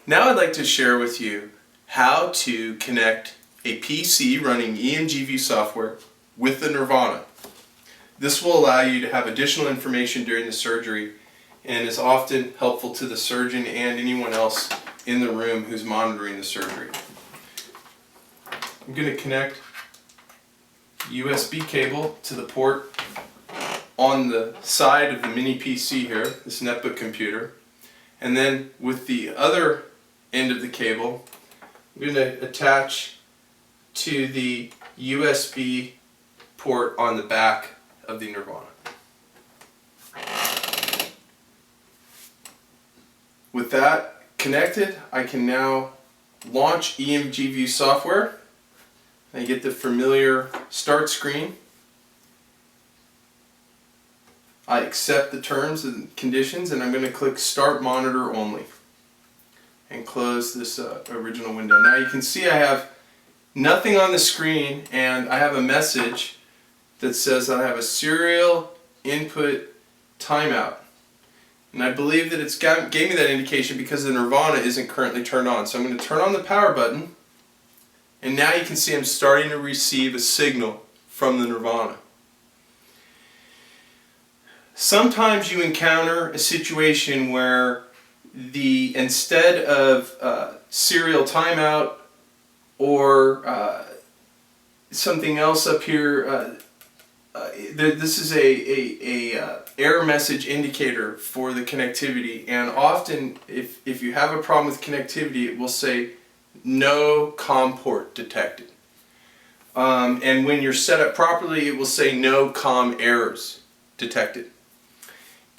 Now I'd like to share with you how to connect a PC running EMGView software with the Nerveäna. This will allow you to have additional information during the surgery and is often helpful to the surgeon and anyone else in the room who's monitoring the surgery. I'm going to connect USB cable to the port on the side of the mini PC here, this netbook computer, and then with the other end of the cable I'm going to attach to the USB port on the back of the Nerveäna. With that connected, I can now launch EMGView software. I get the familiar start screen. I accept the terms and conditions, and I'm going to click Start Monitor Only and close this original window. Now you can see I have nothing on the screen, and I have a message that says I have a serial input timeout. And I believe that it's gave me that indication because the Nerveäna isn't currently turned on. So I'm going to turn on the power button, and now you can see I'm starting to receive a signal from the Nerveäna. Sometimes you encounter a situation where instead of serial timeout or something else up here, this is a error message indicator for the connectivity, and often if you have a problem with connectivity, it will say no COM port detected, and when you're set up properly it will say no COM errors detected.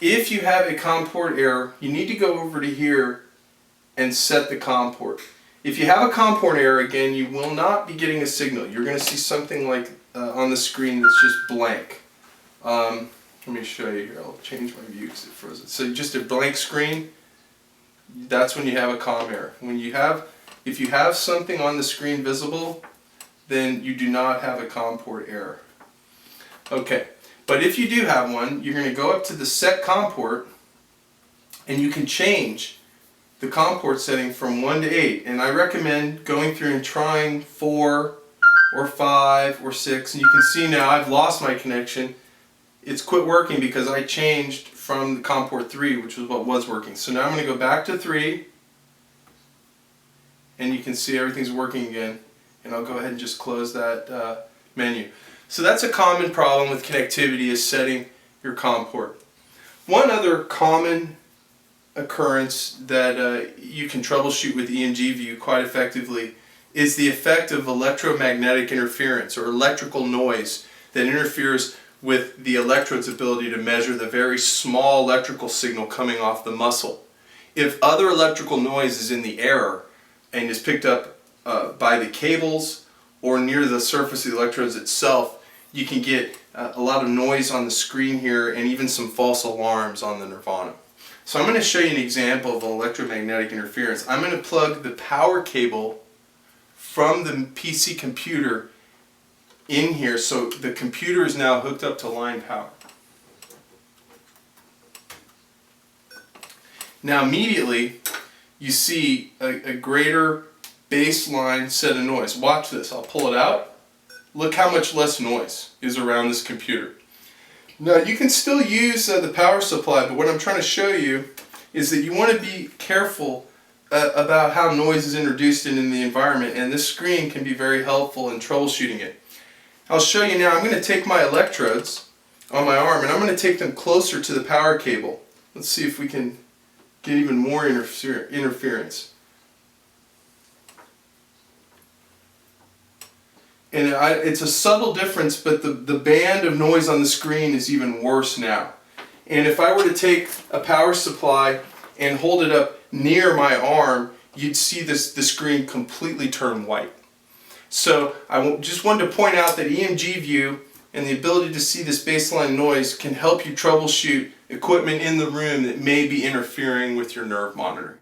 If you have a Comport error, you need to go over to here and set the COM port. If you have a Comport error, again, you will not be getting a signal. You're going to see something like on the screen that's just blank. Let me show you here. I'll change my view because it froze it. So just a blank screen, that's when you have a COM error. If you have something on the screen visible, then you do not have a Comport error. Okay. But if you do have one, you're going to go up to the Set COM port, and you can change the COM port setting from 1 to 8. And I recommend going through and trying 4 or 5 or 6. And you can see now I've lost my connection. It's quit working because I changed from the COM port 3, which was what was working. So now I'm going to go back to 3, and you can see everything's working again. And I'll go ahead and just close that menu. So that's a common problem with connectivity, is setting your COM port. One other common occurrence that you can troubleshoot with EMGView quite effectively is the effect of electromagnetic interference, or electrical noise that interferes with the electrode's ability to measure the very small electrical signal coming off the muscle. If other electrical noise is in the air and is picked up by the cables or near the surface of the electrodes itself, you can get a lot of noise on the screen here and even some false alarms on the Nerveäna. So I'm going to show you an example of electromagnetic interference. I'm going to plug the power cable from the PC computer in here, so the computer is now hooked up to line power. Now immediately you see a greater baseline set of noise. Watch this. I'll pull it out. Look how much less noise is around this computer. Now you can still use the power supply, but what I'm trying to show you is that you want to be careful about how noise is introduced in the environment, and this screen can be very helpful in troubleshooting it. I'll show you now. I'm going to take my electrodes on my arm and I'm going to take them closer to the power cable. Let's see if we can get even more interference. And it's a subtle difference, but the band of noise on the screen is even worse now. And if I were to take a power supply and hold it up near my arm, you'd see the screen completely turn white. So I just wanted to point out that EMGView and the ability to see this baseline noise can help you troubleshoot equipment in the room that may be interfering with your nerve monitoring.